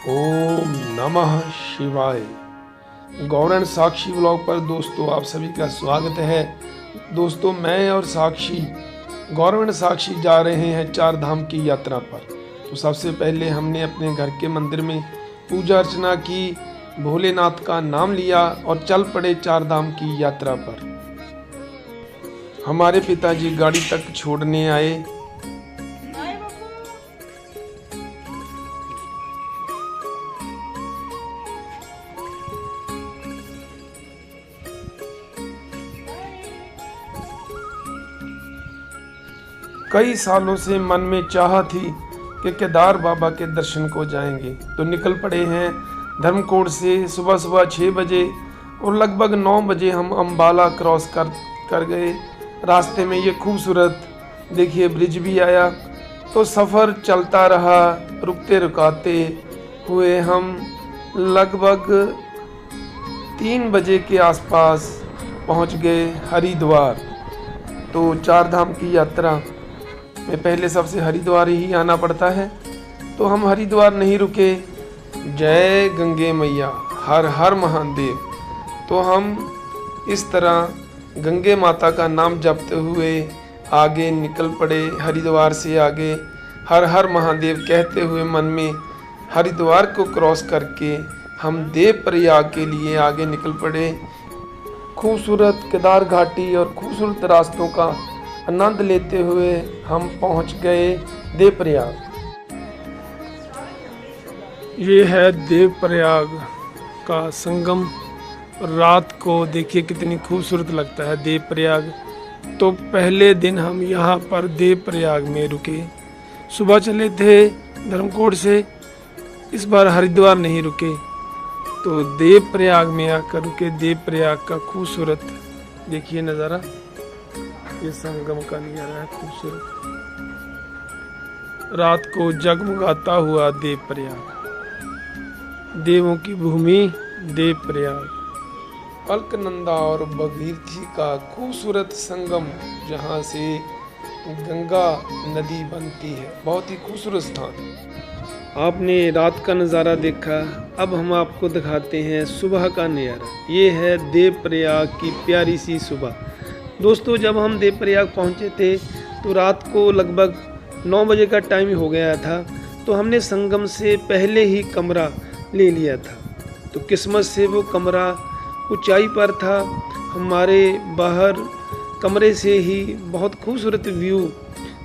ओम नमः शिवाय। गौरण साक्षी व्लॉग पर दोस्तों आप सभी का स्वागत है। दोस्तों मैं और साक्षी गौरवण साक्षी जा रहे हैं चार धाम की यात्रा पर। तो सबसे पहले हमने अपने घर के मंदिर में पूजा अर्चना की, भोलेनाथ का नाम लिया और चल पड़े चार धाम की यात्रा पर। हमारे पिताजी गाड़ी तक छोड़ने आए। कई सालों से मन में चाह थी कि केदार बाबा के दर्शन को जाएंगे, तो निकल पड़े हैं धर्मकोट से सुबह 6 बजे और लगभग 9 बजे हम अम्बाला क्रॉस कर गए। रास्ते में ये खूबसूरत देखिए ब्रिज भी आया, तो सफ़र चलता रहा। रुकते रुकाते हुए हम लगभग 3 बजे के आसपास पहुंच गए हरिद्वार। तो चार धाम की यात्रा में पहले सबसे हरिद्वार ही आना पड़ता है, तो हम हरिद्वार नहीं रुके। जय गंगे मैया, हर हर महादेव। तो हम इस तरह गंगे माता का नाम जपते हुए आगे निकल पड़े। हरिद्वार से आगे हर हर महादेव कहते हुए मन में हरिद्वार को क्रॉस करके हम देवप्रयाग के लिए आगे निकल पड़े। खूबसूरत केदार घाटी और खूबसूरत रास्तों का आनंद लेते हुए हम पहुंच गए देवप्रयाग। ये है देवप्रयाग का संगम। रात को देखिए कितनी खूबसूरत लगता है देवप्रयाग। तो पहले दिन हम यहाँ पर देवप्रयाग में रुके। सुबह चले थे धर्मकोट से, इस बार हरिद्वार नहीं रुके, तो देवप्रयाग में आकर रुके। देवप्रयाग का खूबसूरत देखिए नज़ारा, ये संगम का नज़ारा है खूबसूरत। रात को जगमगाता हुआ देवप्रयाग, देवों की भूमि देवप्रयाग। अलकनंदा और भगीरथी का खूबसूरत संगम, जहाँ से गंगा नदी बनती है। बहुत ही खूबसूरत स्थान। आपने रात का नज़ारा देखा, अब हम आपको दिखाते हैं सुबह का नज़ारा। ये है देवप्रयाग की प्यारी सी सुबह। दोस्तों जब हम देवप्रयाग पहुँचे थे तो रात को लगभग 9 बजे का टाइम हो गया था। तो हमने संगम से पहले ही कमरा ले लिया था। तो किस्मत से वो कमरा ऊंचाई पर था। हमारे बाहर कमरे से ही बहुत खूबसूरत व्यू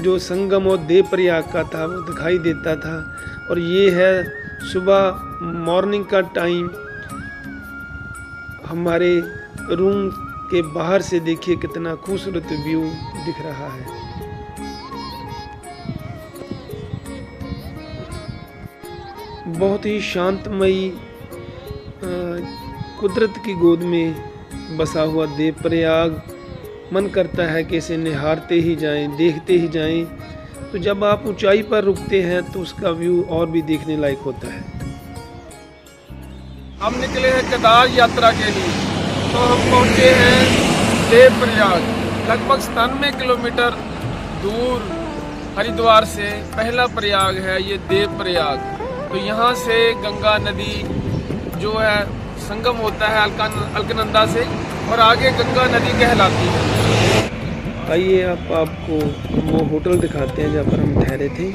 जो संगम और देवप्रयाग का था वो दिखाई देता था। और ये है सुबह मॉर्निंग का टाइम। हमारे रूम के बाहर से देखिए कितना खूबसूरत व्यू दिख रहा है। बहुत ही शांतमयी कुदरत की गोद में बसा हुआ देवप्रयाग। मन करता है कि इसे निहारते ही जाएं, देखते ही जाएं। तो जब आप ऊंचाई पर रुकते हैं तो उसका व्यू और भी देखने लायक होता है। हम निकले हैं केदार यात्रा के लिए। तो हम पहुँचे हैं देवप्रयाग, लगभग 97 किलोमीटर दूर हरिद्वार से पहला प्रयाग है ये देवप्रयाग। तो यहाँ से गंगा नदी जो है संगम होता है अलकनंदा से, और आगे गंगा नदी कहलाती है। आइए आपको वो होटल दिखाते हैं जहाँ पर हम ठहरे थे।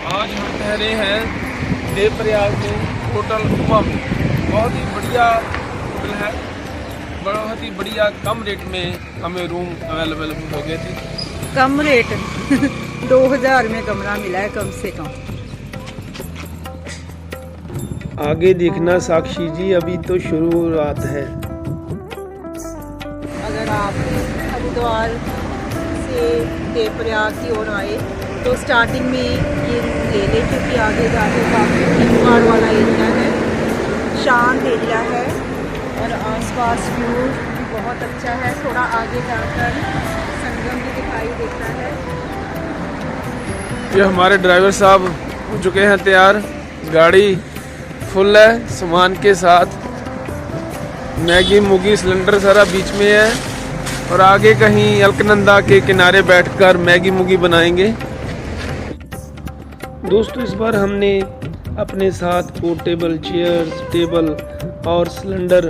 आज हम ठहरे हैं देवप्रयाग में होटल उमम। बहुत ही बढ़िया होटल है, बहुत ही बढ़िया कम रेट में हमें रूम अवेलेबल हो गए थे। कम रेट 2000 में कमरा मिला है कम से कम। आगे देखना साक्षी जी, अभी तो शुरुआत है। अगर आप हरिद्वार से देवप्रयाग की ओर आए तो स्टार्टिंग में ये रूम ले लें, क्योंकि आगे जाके काफ़ी भीड़ वाला एरिया है, शांत एरिया है और आसपास व्यू बहुत अच्छा है। थोड़ा आगे जाकर संगम भी दिखाई देता है। ये हमारे ड्राइवर साहब हो चुके हैं तैयार। गाड़ी फुल है सामान के साथ, मैगी मुगी सिलेंडर सारा बीच में है। और आगे कहीं अलकनंदा के किनारे बैठकर मैगी मुगी बनाएंगे। दोस्तों इस बार हमने अपने साथ पोर्टेबल चेयर्स, टेबल और सिलेंडर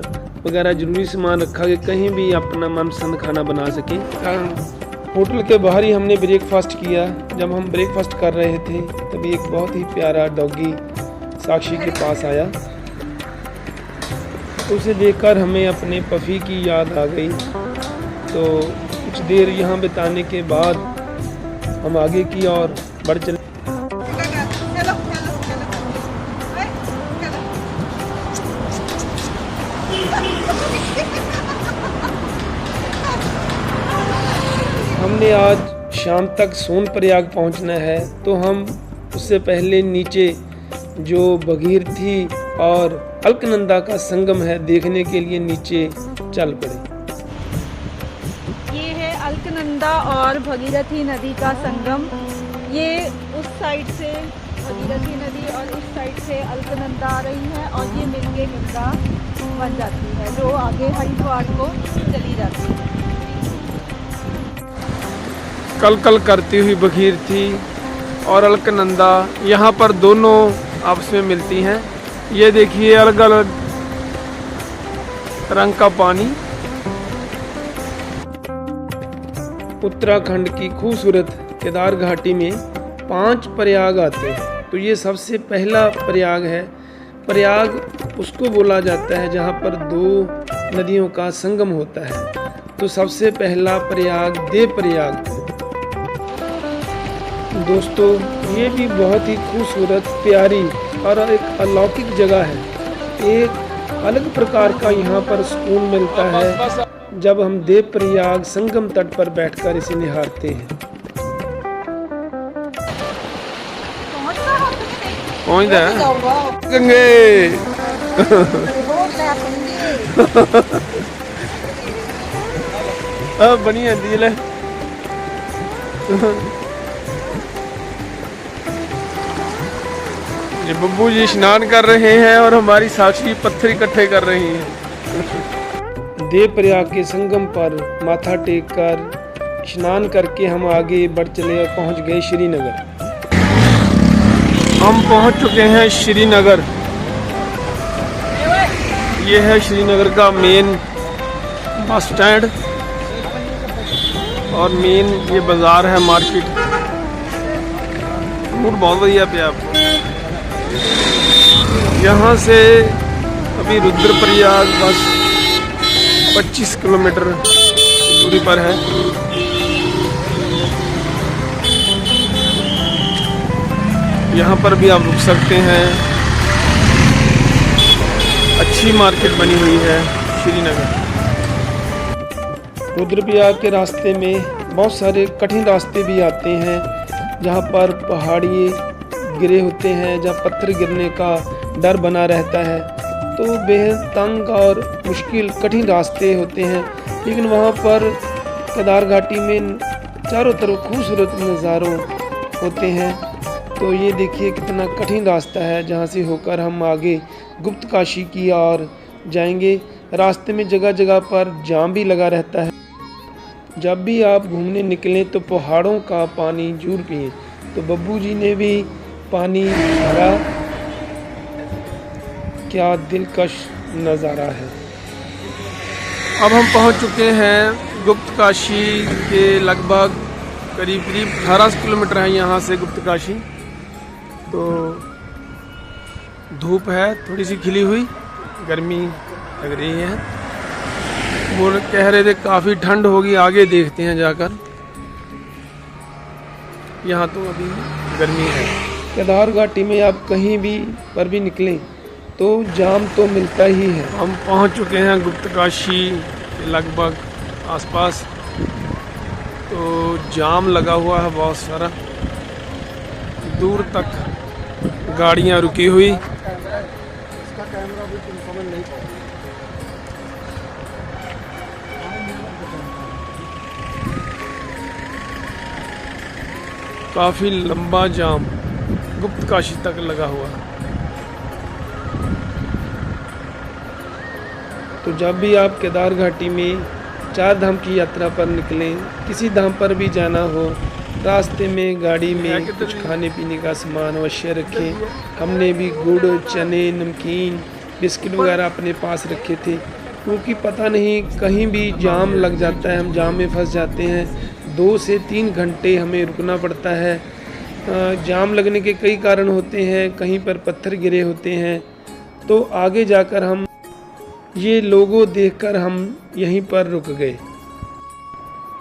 वगैरह ज़रूरी सामान रखा कि कहीं भी अपना मनपसंद खाना बना सकें। कारण होटल के बाहर ही हमने ब्रेकफास्ट किया। जब हम ब्रेकफास्ट कर रहे थे तभी एक बहुत ही प्यारा डॉगी साक्षी के पास आया। उसे देखकर हमें अपने पफ़ी की याद आ गई। तो कुछ देर यहाँ बिताने के बाद हम आगे की ओर बढ़ चले। हमने आज शाम तक सोनप्रयाग पहुंचना है, तो हम उससे पहले नीचे जो भगीरथी और अलकनंदा का संगम है देखने के लिए नीचे चल पड़े। ये है अलकनंदा और भगीरथी नदी का संगम। ये उस साइड से भगीरथी नदी और इस साइड से अलकनंदा आ रही है और ये मिलके गंगा बन जाती है जो आगे हरिद्वार को चली जाती है। कल कल करती हुई भगीरथी और अलकनंदा यहाँ पर दोनों आपस में मिलती हैं। ये देखिए अलग अलग रंग का पानी। उत्तराखंड की खूबसूरत केदार घाटी में 5 प्रयाग आते हैं, तो ये सबसे पहला प्रयाग है। प्रयाग उसको बोला जाता है जहाँ पर 2 नदियों का संगम होता है। तो सबसे पहला प्रयाग देवप्रयाग। दोस्तों ये भी बहुत ही खूबसूरत, प्यारी और एक अलौकिक जगह है। एक अलग प्रकार का यहाँ पर सुकून मिलता है जब हम देवप्रयाग संगम तट पर बैठकर इसे निहारते हैं। गंगे बढ़िया डील है। ये बब्बू जी स्नान कर रहे हैं और हमारी साक्षी पत्थर इकट्ठे कर रही हैं। देवप्रयाग के संगम पर माथा टेक कर स्नान करके हम आगे बढ़ चले और पहुंच गए श्रीनगर। हम पहुंच चुके हैं श्रीनगर। ये है श्रीनगर का मेन बस स्टैंड और मेन ये बाजार है, मार्केट। मूड बहुत बढ़िया पे आपको। यहाँ से अभी रुद्रप्रयाग बस 25 किलोमीटर दूरी पर है। यहाँ पर भी आप रुक सकते हैं। अच्छी मार्केट बनी हुई है श्रीनगर। रुद्रप्रयाग के रास्ते में बहुत सारे कठिन रास्ते भी आते हैं जहाँ पर पहाड़ी गिरे होते हैं, जहाँ पत्थर गिरने का डर बना रहता है। तो बेहद तंग और मुश्किल कठिन रास्ते होते हैं, लेकिन वहाँ पर केदार घाटी में चारों तरफ खूबसूरत नज़ारों होते हैं। तो ये देखिए कितना कठिन रास्ता है जहाँ से होकर हम आगे गुप्त काशी की ओर जाएंगे। रास्ते में जगह जगह पर जाम भी लगा रहता है। जब भी आप घूमने निकलें तो पहाड़ों का पानी जरूर पिएं। तो बब्बू जी ने भी पानी भरा। क्या दिलकश नज़ारा है। अब हम पहुंच चुके हैं गुप्त काशी के लगभग करीब 18 किलोमीटर है यहाँ से गुप्त काशी। तो धूप है थोड़ी सी खिली हुई, गर्मी लग रही है। वो कह रहे थे काफ़ी ठंड होगी, आगे देखते हैं जाकर। यहाँ तो अभी गर्मी है। केदार घाटी में आप कहीं भी पर भी निकलें तो जाम तो मिलता ही है। हम पहुँच चुके हैं गुप्त काशी के लगभग आसपास। तो जाम लगा हुआ है बहुत सारा, दूर तक गाड़ियाँ रुकी हुई। काफ़ी लंबा जाम गुप्त काशी तक लगा हुआ। तो जब भी आप केदार घाटी में चार धाम की यात्रा पर निकलें। किसी धाम पर भी जाना हो, रास्ते में गाड़ी में कुछ खाने पीने का सामान अवश्य रखें। हमने भी गुड़, चने, नमकीन, बिस्किट वगैरह अपने पास रखे थे, क्योंकि पता नहीं कहीं भी जाम लग जाता है, हम जाम में फंस जाते हैं। 2 से 3 घंटे हमें रुकना पड़ता है। जाम लगने के कई कारण होते हैं, कहीं पर पत्थर गिरे होते हैं। तो आगे जाकर हम ये लोगो देखकर हम यहीं पर रुक गए।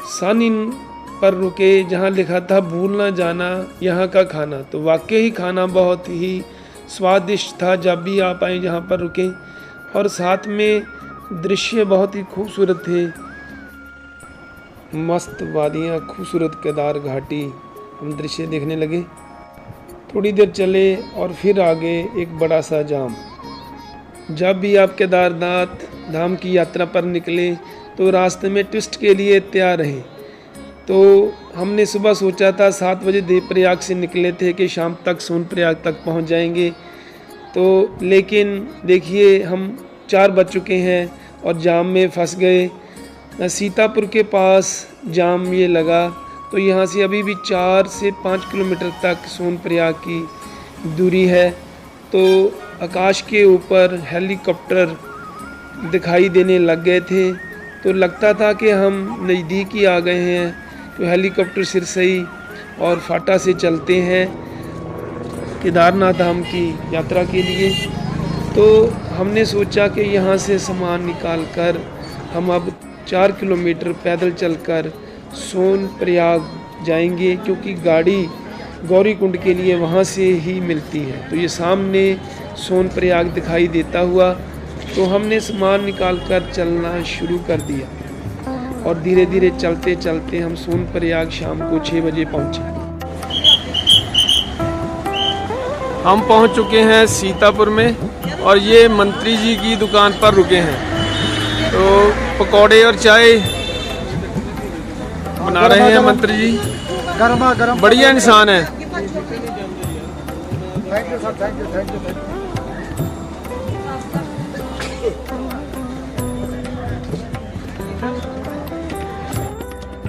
सानिन पर रुके, जहाँ लिखा था भूल ना जाना यहाँ का खाना। तो वाकई ही खाना बहुत ही स्वादिष्ट था। जब भी आप आए जहाँ पर रुकें, और साथ में दृश्य बहुत ही खूबसूरत थे। मस्त वादियाँ, खूबसूरत केदार घाटी, हम दृश्य देखने लगे। थोड़ी देर चले और फिर आगे एक बड़ा सा जाम। जब भी आप केदारनाथ धाम की यात्रा पर निकले तो रास्ते में ट्विस्ट के लिए तैयार रहें। तो हमने सुबह सोचा था 7 बजे देवप्रयाग से निकले थे कि शाम तक सोनप्रयाग तक पहुंच जाएंगे। तो लेकिन देखिए हम 4 बज चुके हैं और जाम में फंस गए। सीतापुर के पास जाम ये लगा। तो यहाँ से अभी भी 4 से 5 किलोमीटर तक सोनप्रयाग की दूरी है। तो आकाश के ऊपर हेलीकॉप्टर दिखाई देने लग गए थे। तो लगता था कि हम नज़दीक ही आ गए हैं। तो हेलीकॉप्टर सिरसई और फाटा से चलते हैं केदारनाथ धाम की यात्रा के लिए। तो हमने सोचा कि यहाँ से सामान निकाल कर हम अब 4 किलोमीटर पैदल चलकर सोनप्रयाग जाएंगे, क्योंकि गाड़ी गौरीकुंड के लिए वहाँ से ही मिलती है। तो ये सामने सोनप्रयाग दिखाई देता हुआ, तो हमने सामान निकाल कर चलना शुरू कर दिया और धीरे धीरे चलते चलते हम सोनप्रयाग शाम को 6 बजे पहुँचे। हम पहुँच चुके हैं सीतापुर में और ये मंत्री जी की दुकान पर रुके हैं। तो पकौड़े और चाय बना रहे हैं मंत्री जी। गरमा गरम, बढ़िया इंसान है। Thank you sir, thank you, thank you.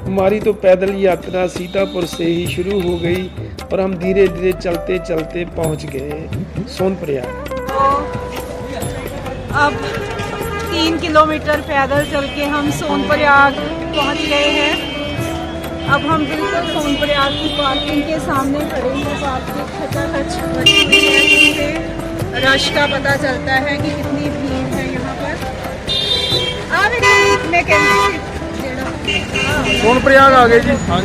हमारी तो पैदल यात्रा सीतापुर से ही शुरू हो गई और हम धीरे धीरे चलते चलते पहुंच गए सोनप्रयाग। अब 3 किलोमीटर पैदल चल के हम सोनप्रयाग पहुंच गए हैं। अब हम बिल्कुल सोनप्रयाग की पार्किंग के सामने खड़े हैं। पार्किंग खचाखच भरी हुई है, जिससे रश का पता चलता है कि कितनी भीड़ है यहाँ पर। मैं कहती सोनप्रयाग आ गए जी। हाँ,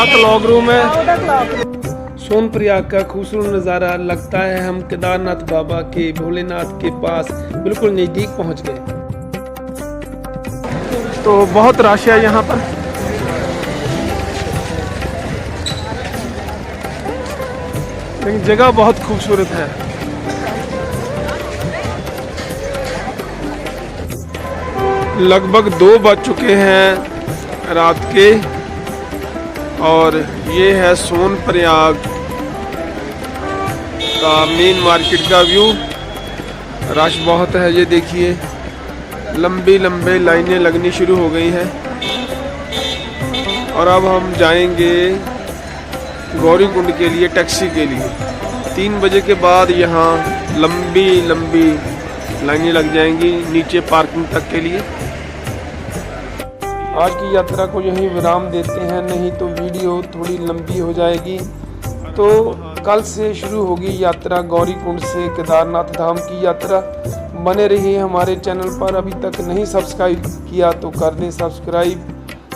क्लॉक रूम है। सोनप्रयाग का खूबसूरत नज़ारा, लगता है हम केदारनाथ बाबा के, भोलेनाथ के पास बिल्कुल नज़दीक पहुंच गए। तो बहुत रश है यहाँ पर। लेकिन जगह बहुत खूबसूरत है। लगभग 2 बज चुके हैं रात के और ये है सोनप्रयाग का मेन मार्केट का व्यू। रश बहुत है, ये देखिए लंबी लंबी लाइनें लगनी शुरू हो गई हैं। और अब हम जाएंगे गौरीकुंड के लिए, टैक्सी के लिए। 3 बजे के बाद यहाँ लंबी लंबी लाइनें लग जाएंगी नीचे पार्किंग तक के लिए। आज की यात्रा को यहीं विराम देते हैं, नहीं तो वीडियो थोड़ी लंबी हो जाएगी। तो कल से शुरू होगी यात्रा गौरीकुंड से केदारनाथ धाम की यात्रा। बने रहिए हमारे चैनल पर। अभी तक नहीं सब्सक्राइब किया तो कर दें सब्सक्राइब,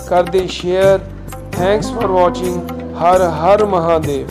कर दें share. Thanks for watching. Her her Mahadev.